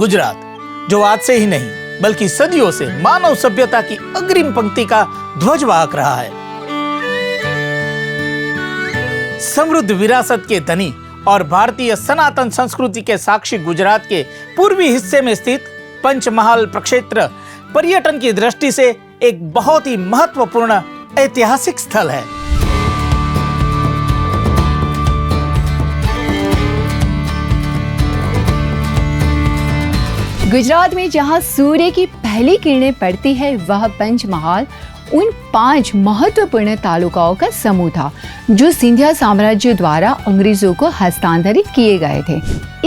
गुजरात, जो आज से ही नहीं बल्कि सदियों से मानव सभ्यता की अग्रिम पंक्ति का ध्वजवाहक रहा है। समृद्ध विरासत के धनी और भारतीय सनातन संस्कृति के साक्षी गुजरात के पूर्वी हिस्से में स्थित पंचमहाल प्रक्षेत्र पर्यटन की दृष्टि से एक बहुत ही महत्वपूर्ण ऐतिहासिक स्थल है। गुजरात में जहां सूर्य की पहली किरणें पड़ती है, वह पंचमहाल उन 5 महत्वपूर्ण तालुकाओं का समूह था जो सिंधिया साम्राज्य द्वारा अंग्रेजों को हस्तांतरित किए गए थे।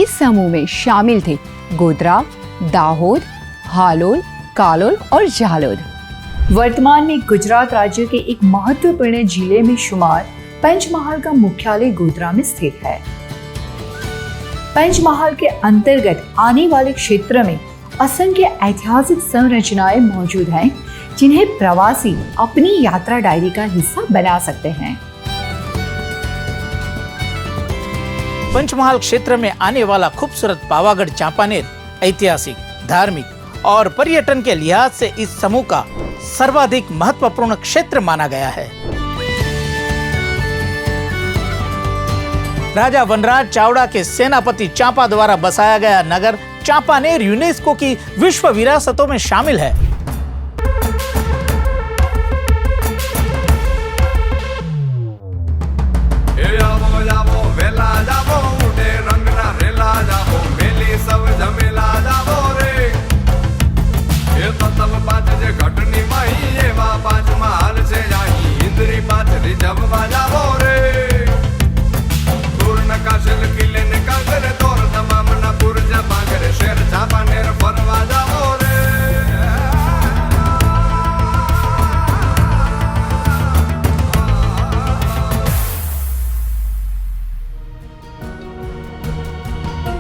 इस समूह में शामिल थे गोधरा, दाहोद, हालोद, कालोल और झालोद। वर्तमान में गुजरात राज्य के एक महत्वपूर्ण जिले में शुमार पंचमहाल का मुख्यालय गोधरा में स्थित है। पंचमहाल के अंतर्गत आने वाले क्षेत्र में असंख्य ऐतिहासिक संरचनाएं मौजूद हैं, जिन्हें प्रवासी अपनी यात्रा डायरी का हिस्सा बना सकते हैं। पंचमहाल क्षेत्र में आने वाला खूबसूरत पावागढ़ चांपानेर ऐतिहासिक, धार्मिक और पर्यटन के लिहाज से इस समूह का सर्वाधिक महत्वपूर्ण क्षेत्र माना गया है। राजा वनराज चावड़ा के सेनापति चांपा द्वारा बसाया गया नगर चांपानेर यूनेस्को की विश्व विरासतों में शामिल है।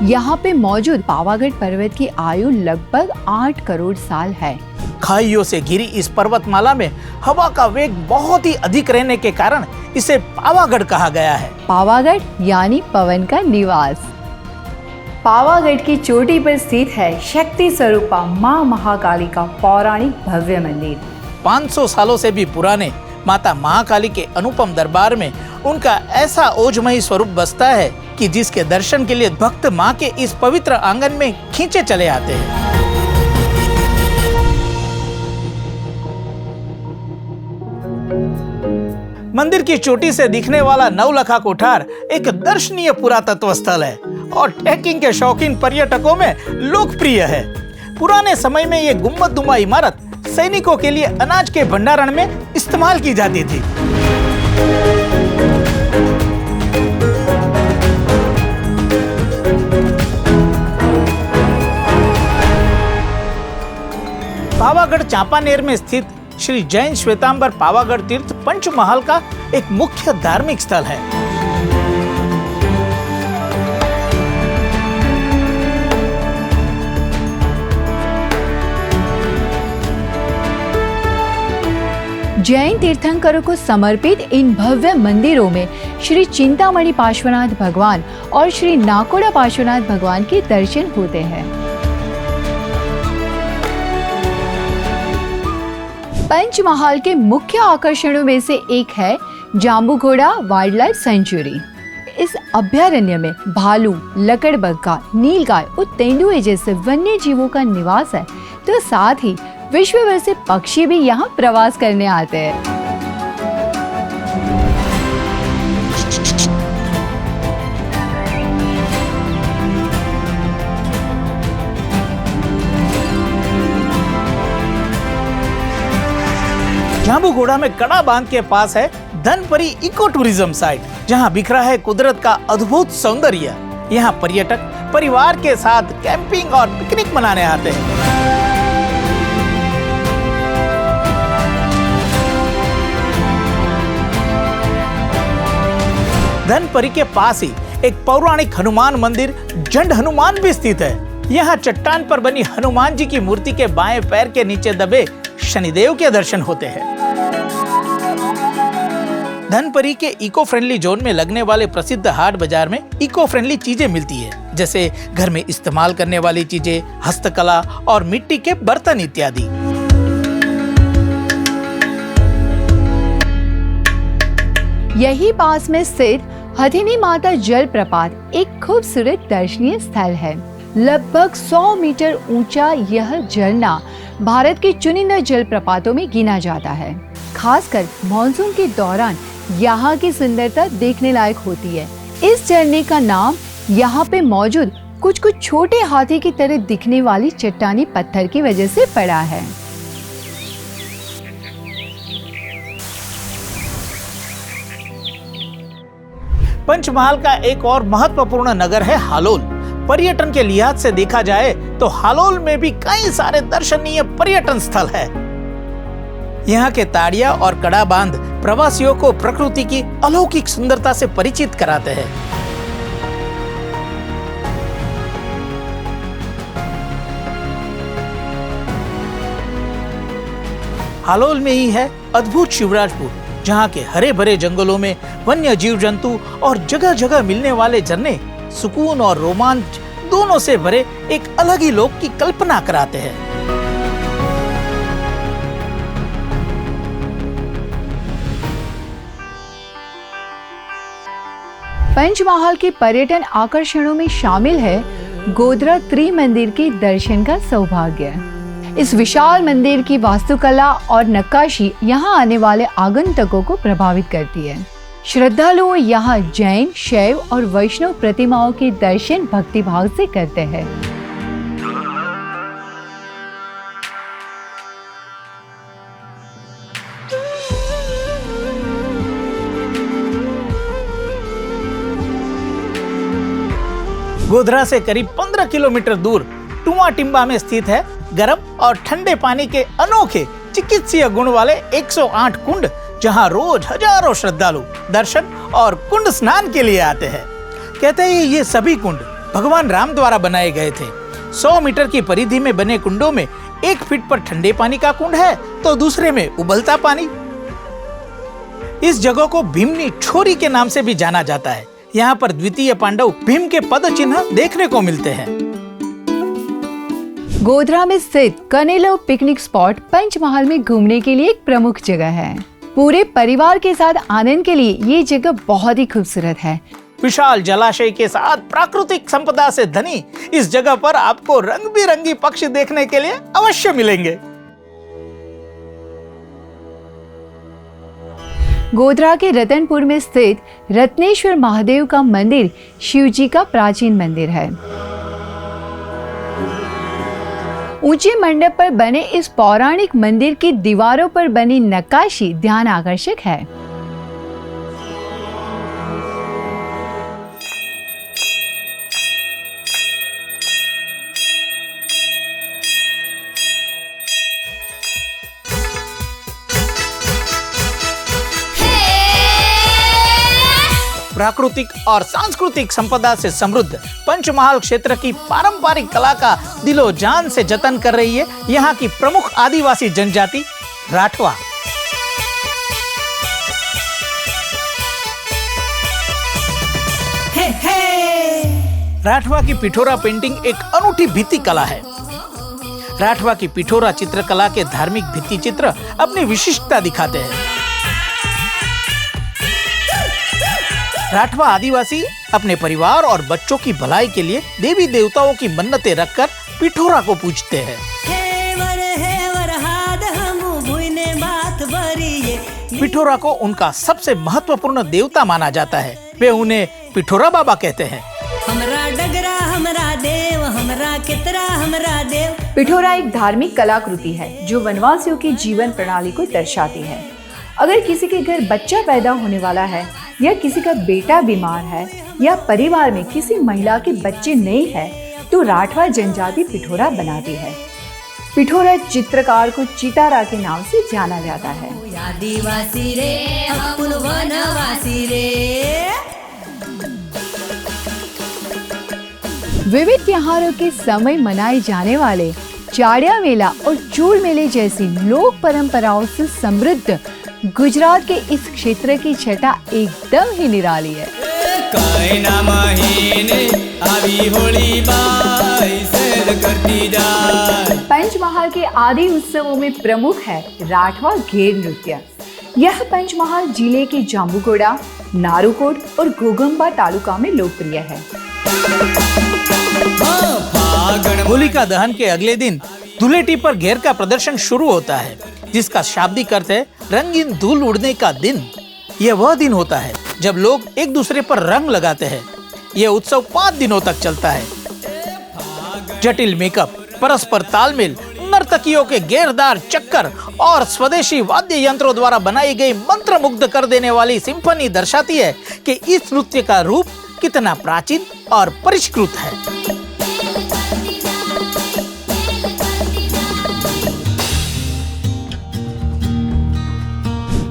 यहाँ पे मौजूद पावागढ़ पर्वत की आयु लगभग 8 करोड़ साल है। खाइयों से घिरी इस पर्वतमाला में हवा का वेग बहुत ही अधिक रहने के कारण इसे पावागढ़ कहा गया है। पावागढ़ यानी पवन का निवास। पावागढ़ की चोटी पर स्थित है शक्ति स्वरूपा माँ महाकाली का पौराणिक भव्य मंदिर। 500 सालों से भी पुराने माता महाकाली के अनुपम दरबार में उनका ऐसा ओजमयी स्वरूप बसता है कि जिसके दर्शन के लिए भक्त माँ के इस पवित्र आंगन में खींचे चले आते हैं। मंदिर की चोटी से दिखने वाला नवलखा कोठार एक दर्शनीय पुरातत्व स्थल है और ट्रैकिंग के शौकीन पर्यटकों में लोकप्रिय है। पुराने समय में ये गुंबदनुमा इमारत सैनिकों के लिए अनाज के भंडारण में इस्तेमाल की जाती थी। पावागढ़ चांपानेर में स्थित श्री जैन श्वेतांबर पावागढ़ तीर्थ पंचमहाल का एक मुख्य धार्मिक स्थल है। जैन तीर्थंकरों को समर्पित इन भव्य मंदिरों में श्री चिंतामणि पार्श्वनाथ भगवान और श्री नाकोड़ा पार्श्वनाथ भगवान के दर्शन होते हैं। पंचमहाल के मुख्य आकर्षणों में से एक है जांबुघोड़ा वाइल्ड लाइफ सेंचुरी। इस अभयारण्य में भालू, लकड़बग्घा, नीलगाय और तेंदुए जैसे वन्य जीवों का निवास है, तो साथ ही विश्व भर से पक्षी भी यहाँ प्रवास करने आते हैं। जांबुघोड़ा में कड़ा बांध के पास है धनपरी इको टूरिज्म साइट, जहां बिखरा है कुदरत का अद्भुत सौंदर्य। यहां पर्यटक परिवार के साथ कैंपिंग और पिकनिक मनाने आते हैं। धनपरी के पास ही एक पौराणिक हनुमान मंदिर जंड हनुमान भी स्थित है। यहाँ चट्टान पर बनी हनुमान जी की मूर्ति के बाएं पैर के नीचे दबे शनिदेव के दर्शन होते हैं। धनपरी के इको फ्रेंडली जोन में लगने वाले प्रसिद्ध हाट बाजार में इको फ्रेंडली चीजें मिलती है। जैसे घर में इस्तेमाल करने वाली चीजें, हस्तकला और मिट्टी के बर्तन इत्यादि। यही पास में स्थित हथिनी माता जलप्रपात एक खूबसूरत दर्शनीय स्थल है। लगभग 100 मीटर ऊंचा यह झरना भारत के चुनिंदा जलप्रपातों में गिना जाता है। खासकर मॉनसून के दौरान यहाँ की सुंदरता देखने लायक होती है। इस झरने का नाम यहाँ पे मौजूद कुछ छोटे हाथी की तरह दिखने वाली चट्टानी पत्थर की वजह से पड़ा है। पंचमहाल का एक और महत्वपूर्ण नगर है हालोल। पर्यटन के लिहाज से देखा जाए तो हालोल में भी कई सारे दर्शनीय पर्यटन स्थल है। यहाँ के ताड़िया और कड़ा बांध प्रवासियों को प्रकृति की अलौकिक सुंदरता से परिचित कराते हैं। हालोल में ही है अद्भुत शिवराजपुर, जहाँ के हरे भरे जंगलों में वन्य जीव जंतु और जगह जगह मिलने वाले झरने सुकून और रोमांच दोनों से भरे एक अलग ही लोक की कल्पना कराते हैं। पंचमहाल के पर्यटन आकर्षणों में शामिल है गोधरा त्रिमंदिर के दर्शन का सौभाग्य। इस विशाल मंदिर की वास्तुकला और नक्काशी यहाँ आने वाले आगंतुकों को प्रभावित करती है। श्रद्धालु यहाँ जैन, शैव और वैष्णव प्रतिमाओं के दर्शन भक्तिभाव से करते हैं। गोधरा से करीब 15 किलोमीटर दूर टुआ टिम्बा में स्थित है गर्म और ठंडे पानी के अनोखे चिकित्सीय गुण वाले 108 कुंड, जहां रोज हजारों श्रद्धालु दर्शन और कुंड स्नान के लिए आते हैं। कहते हैं ये सभी कुंड भगवान राम द्वारा बनाए गए थे। 100 मीटर की परिधि में बने कुंडों में 1 फीट पर ठंडे पानी का कुंड है तो दूसरे में उबलता पानी। इस जगह को भीमनी छोरी के नाम से भी जाना जाता है। यहाँ पर द्वितीय पांडव भीम के पद चिन्ह देखने को मिलते हैं। गोधरा में स्थित कनेलो पिकनिक स्पॉट पंचमहाल में घूमने के लिए एक प्रमुख जगह है। पूरे परिवार के साथ आनंद के लिए ये जगह बहुत ही खूबसूरत है। विशाल जलाशय के साथ प्राकृतिक संपदा से धनी इस जगह पर आपको रंग बिरंगी पक्षी देखने के लिए अवश्य मिलेंगे। गोधरा के रतनपुर में स्थित रत्नेश्वर महादेव का मंदिर शिव जी का प्राचीन मंदिर है। ऊंचे मंडप पर बने इस पौराणिक मंदिर की दीवारों पर बनी नक्काशी ध्यान आकर्षक है। प्राकृतिक और सांस्कृतिक संपदा से समृद्ध पंचमहाल क्षेत्र की पारंपरिक कला का दिलो जान से जतन कर रही है यहाँ की प्रमुख आदिवासी जनजाति राठवा। राठवा की पिठोरा पेंटिंग एक अनूठी भित्ति कला है। राठवा की पिठोरा चित्रकला के धार्मिक भित्ति चित्र अपनी विशिष्टता दिखाते हैं। राठवा आदिवासी अपने परिवार और बच्चों की भलाई के लिए देवी देवताओं की मन्नतें रखकर पिठोरा को पूजते हैं। पिठोरा को उनका सबसे महत्वपूर्ण देवता माना जाता है। वे उन्हें पिठोरा बाबा कहते हैं। हमरा डगरा हमरा देव, हमरा कितरा हमरा देव। पिठोरा एक धार्मिक कलाकृति है जो वनवासियों की जीवन प्रणाली को दर्शाती है। अगर किसी के घर बच्चा पैदा होने वाला है या किसी का बेटा बीमार है या परिवार में किसी महिला के बच्चे नहीं है तो राठवा जनजाति पिठोरा बनाती है। पिठोरा चित्रकार को चितारा के नाम से जाना जाता है। आदिवासी रे अपन वनवासी रे। विविध त्योहारों के समय मनाए जाने वाले चाड़िया मेला और चूड़ मेले जैसी लोक परंपराओं से समृद्ध गुजरात के इस क्षेत्र की छटा एकदम ही निराली है। कई ना महीने आवी होली बाई सेल करती जाए। पंचमहाल के आदि उत्सवों में प्रमुख है राठवा घेर नृत्य। यह पंचमहाल जिले के जांबुगोड़ा, नारूकोट और घोगंबा तालुका में लोकप्रिय है। होलिका दहन के अगले दिन धुलेटी पर घेर का प्रदर्शन शुरू होता है, जिसका शाब्दिक अर्थ है रंगीन धूल उड़ने का दिन। यह वह दिन होता है जब लोग एक दूसरे पर रंग लगाते हैं। यह उत्सव 5 दिनों तक चलता है। जटिल मेकअप, परस्पर तालमेल, नर्तकियों के घेरदार चक्कर और स्वदेशी वाद्य यंत्रों द्वारा बनाई गई मंत्रमुग्ध कर देने वाली सिम्फनी दर्शाती है कि इस नृत्य का रूप कितना प्राचीन और परिष्कृत है।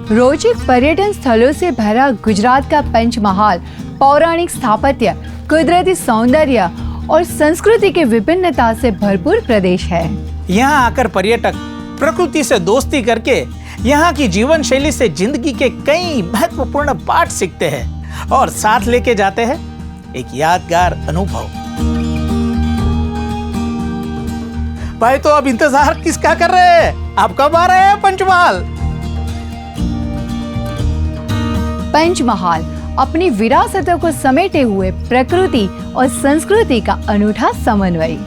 रोचक पर्यटन स्थलों से भरा गुजरात का पंचमहाल पौराणिक स्थापत्य, कुदरती सौंदर्य और संस्कृति के विभिन्नता से भरपूर प्रदेश है। यहाँ आकर पर्यटक प्रकृति से दोस्ती करके यहाँ की जीवन शैली से जिंदगी के कई महत्वपूर्ण पाठ सीखते हैं और साथ लेके जाते हैं एक यादगार अनुभव। भाई तो अब इंतजार किसका कर रहे हैं? आप कब आ रहे हैं पंचमहाल? पंचमहाल अपनी विरासतों को समेटे हुए प्रकृति और संस्कृति का अनूठा समन्वय।